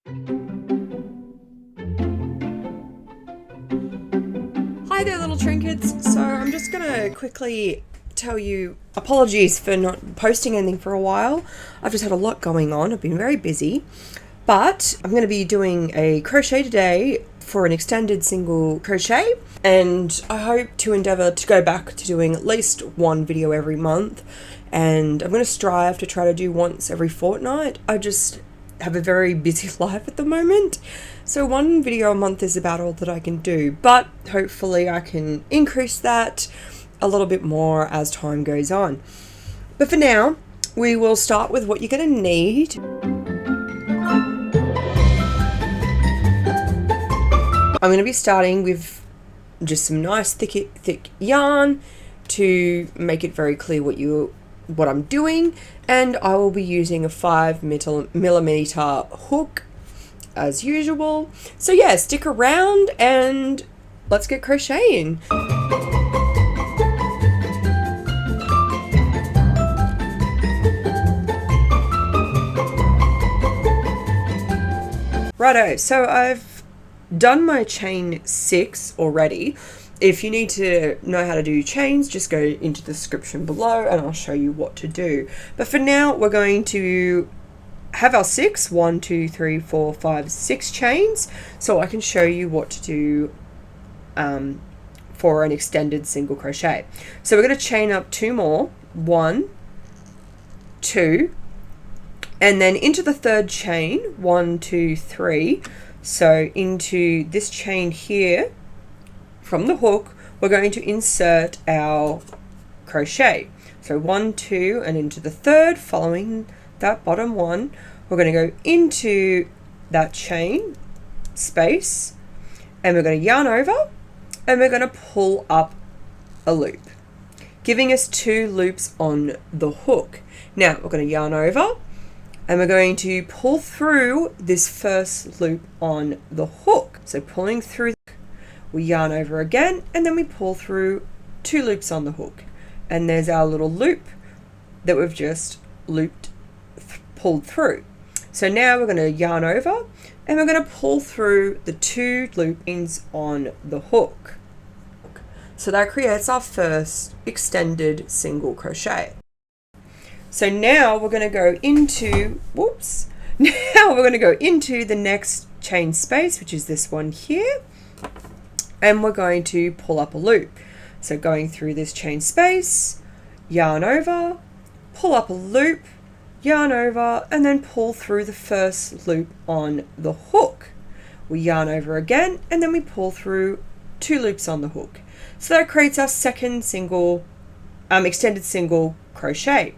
Hi there, little trinkets. So I'm just gonna quickly tell you apologies for not posting anything for a while. I've just had a lot going on. I've been very busy, but I'm going to be doing a crochet today for an extended single crochet, and I hope to endeavour to go back to doing at least one video every month, and I'm going to strive to try to do once every fortnight. I just have a very busy life at the moment, so one video a month is about all that I can do, but hopefully I can increase that a little bit more as time goes on. But for now, we will start with what you're going to need. I'm going to be starting with just some nice thick yarn to make it very clear what I'm doing, and I will be using a 5mm hook as usual. So yeah, stick around and let's get crocheting. Righto, so I've done my chain 6 already. If you need to know how to do chains, just go into the description below and I'll show you what to do. But for now, we're going to have our 6, 1, 2, 3, 4, 5, 6 chains, so I can show you what to do for an extended single crochet. So we're going to chain up 2 more, 1, 2, and then into the third chain, 1, 2, 3. So into this chain here, from the hook, we're going to insert our crochet. So 1, 2, and into the third, following that bottom one, we're going to go into that chain space, and we're going to yarn over, and we're going to pull up a loop, giving us 2 loops on the hook. Now we're going to yarn over, and we're going to pull through this first loop on the hook. So pulling through, we yarn over again, and then we pull through 2 loops on the hook. And there's our little loop that we've just pulled through. So now we're going to yarn over, and we're going to pull through the 2 loopings on the hook. So that creates our first extended single crochet. So now we're going to go into, the next chain space, which is this one here, and we're going to pull up a loop. So going through this chain space, yarn over, pull up a loop, yarn over, and then pull through the first loop on the hook. We yarn over again, and then we pull through 2 loops on the hook. So that creates our second extended single crochet.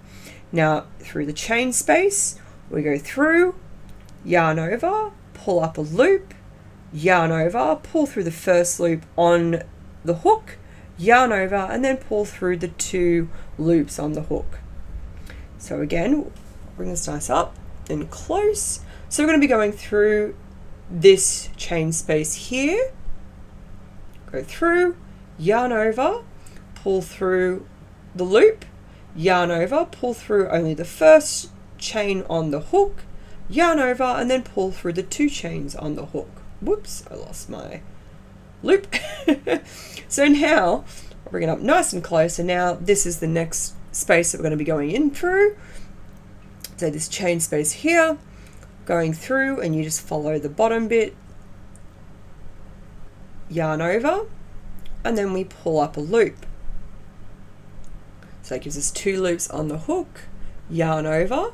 Now through the chain space, we go through, yarn over, pull up a loop, yarn over, pull through the first loop on the hook, yarn over, and then pull through the 2 loops on the hook. So again, bring this nice up and close. So we're going to be going through this chain space here, go through, yarn over, pull through the loop, yarn over, pull through only the first chain on the hook, yarn over, and then pull through the 2 chains on the hook. Whoops, I lost my loop. So now I'll bring it up nice and close, and now this is the next space that we're going to be going in through. So this chain space here, going through, and you just follow the bottom bit, yarn over, and then we pull up a loop. So that gives us 2 loops on the hook, yarn over,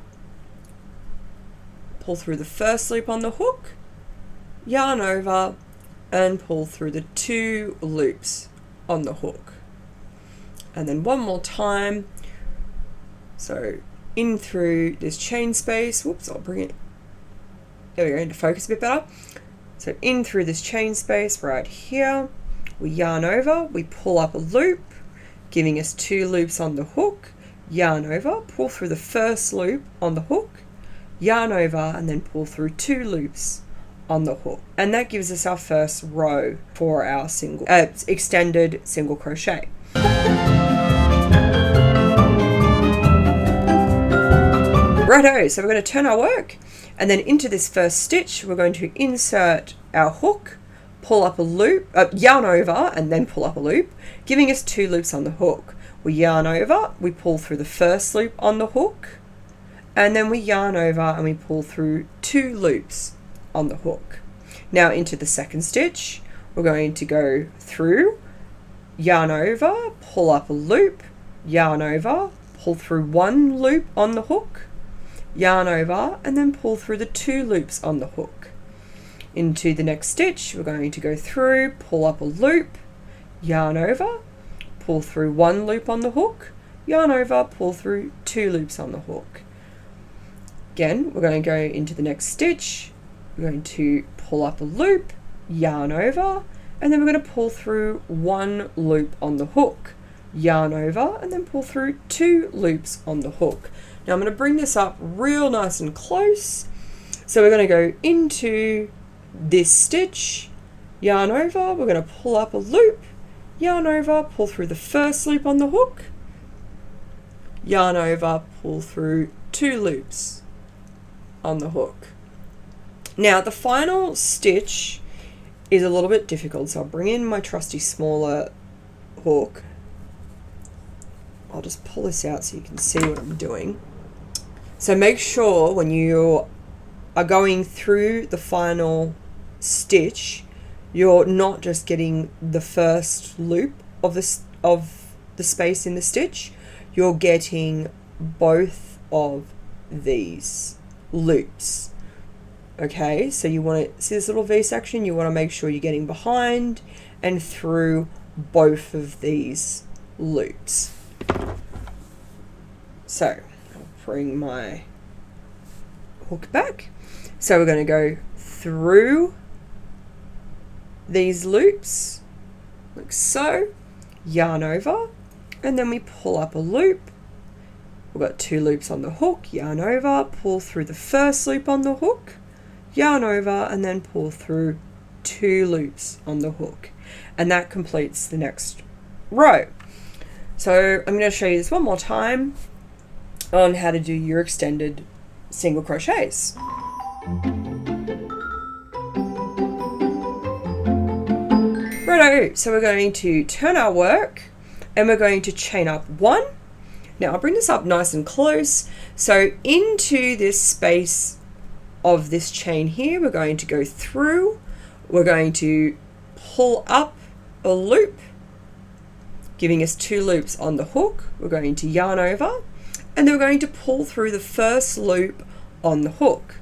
pull through the first loop on the hook, yarn over, and pull through the 2 loops on the hook. And then one more time. So in through this chain space, whoops, I'll bring it, there we go, into focus a bit better. So in through this chain space right here, we yarn over, we pull up a loop, giving us 2 loops on the hook, yarn over, pull through the first loop on the hook, yarn over, and then pull through 2 loops on the hook. And that gives us our first row for our extended single crochet. Righto, so we're going to turn our work And then into this first stitch, we're going to insert our hook, pull up a loop, yarn over, and then pull up a loop, giving us 2 loops on the hook. We yarn over, we pull through the first loop on the hook, and then we yarn over and we pull through 2 loops on the hook. Now into the second stitch, we're going to go through, yarn over, pull up a loop, yarn over, pull through 1 loop on the hook, yarn over, and then pull through the 2 loops on the hook. Into the next stitch, we're going to go through, pull up a loop, yarn over, pull through 1 loop on the hook, yarn over, pull through 2 loops on the hook. Again, we're going to go into the next stitch, we're going to pull up a loop, yarn over, and then we're going to pull through 1 loop on the hook, yarn over, and then pull through 2 loops on the hook. Now I'm going to bring this up real nice and close. So we're going to go into this stitch, yarn over, we're going to pull up a loop, yarn over, pull through the first loop on the hook, yarn over, pull through 2 loops on the hook. Now the final stitch is a little bit difficult, so I'll bring in my trusty smaller hook. I'll just pull this out so you can see what I'm doing. So make sure when you are going through the final stitch, you're not just getting the first loop of the space in the stitch, you're getting both of these loops. Okay, so you want to see this little V section, you want to make sure you're getting behind and through both of these loops. So I'll bring my hook back. So we're going to go through these loops like so, yarn over, and then we pull up a loop. We've got 2 loops on the hook, yarn over, pull through the first loop on the hook, yarn over, and then pull through 2 loops on the hook. And that completes the next row. So I'm going to show you this one more time on how to do your extended single crochets. Righto, so we're going to turn our work and we're going to chain up 1. Now I'll bring this up nice and close. So into this space of this chain here, we're going to go through, we're going to pull up a loop, giving us 2 loops on the hook. We're going to yarn over, and then we're going to pull through the first loop on the hook,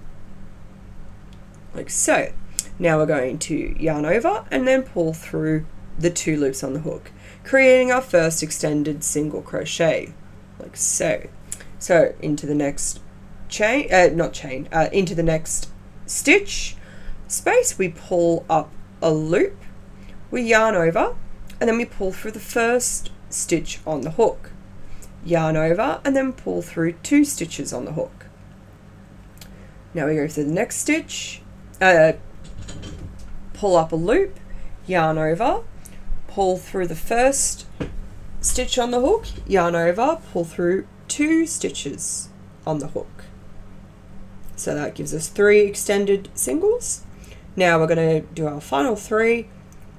like so. Now we're going to yarn over and then pull through the 2 loops on the hook, creating our first extended single crochet, like so. So into the next into the next stitch space, we pull up a loop, we yarn over, and then we pull through the first stitch on the hook, yarn over, and then pull through 2 stitches on the hook. Now we go through the next stitch, pull up a loop, yarn over, pull through the first stitch on the hook, yarn over, pull through 2 stitches on the hook. So that gives us 3 extended singles. Now we're going to do our final 3.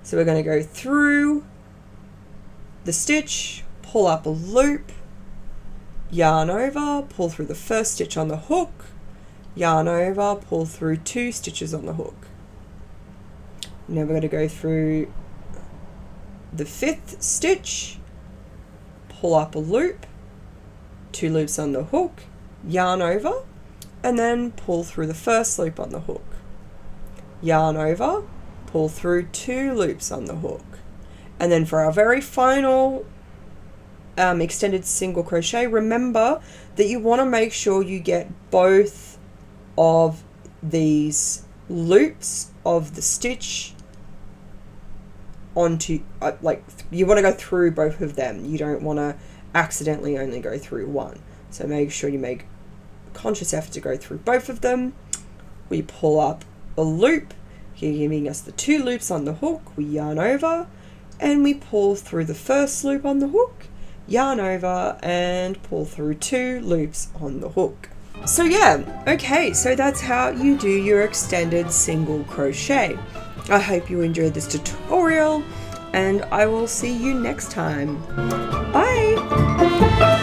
So we're going to go through the stitch, pull up a loop, yarn over, pull through the first stitch on the hook, yarn over, pull through 2 stitches on the hook. Now we're going to go through the 5th stitch, pull up a loop, 2 loops on the hook, yarn over, and then pull through the first loop on the hook, yarn over, pull through 2 loops on the hook. And then for our very final extended single crochet, remember that you want to make sure you get both of these loops of the stitch onto, you want to go through both of them. You don't want to accidentally only go through one. So make sure you make a conscious effort to go through both of them. We pull up a loop, here giving us the 2 loops on the hook, we yarn over, and we pull through the first loop on the hook, yarn over, and pull through 2 loops on the hook. So yeah, okay, so that's how you do your extended single crochet. I hope you enjoyed this tutorial, and I will see you next time. Bye!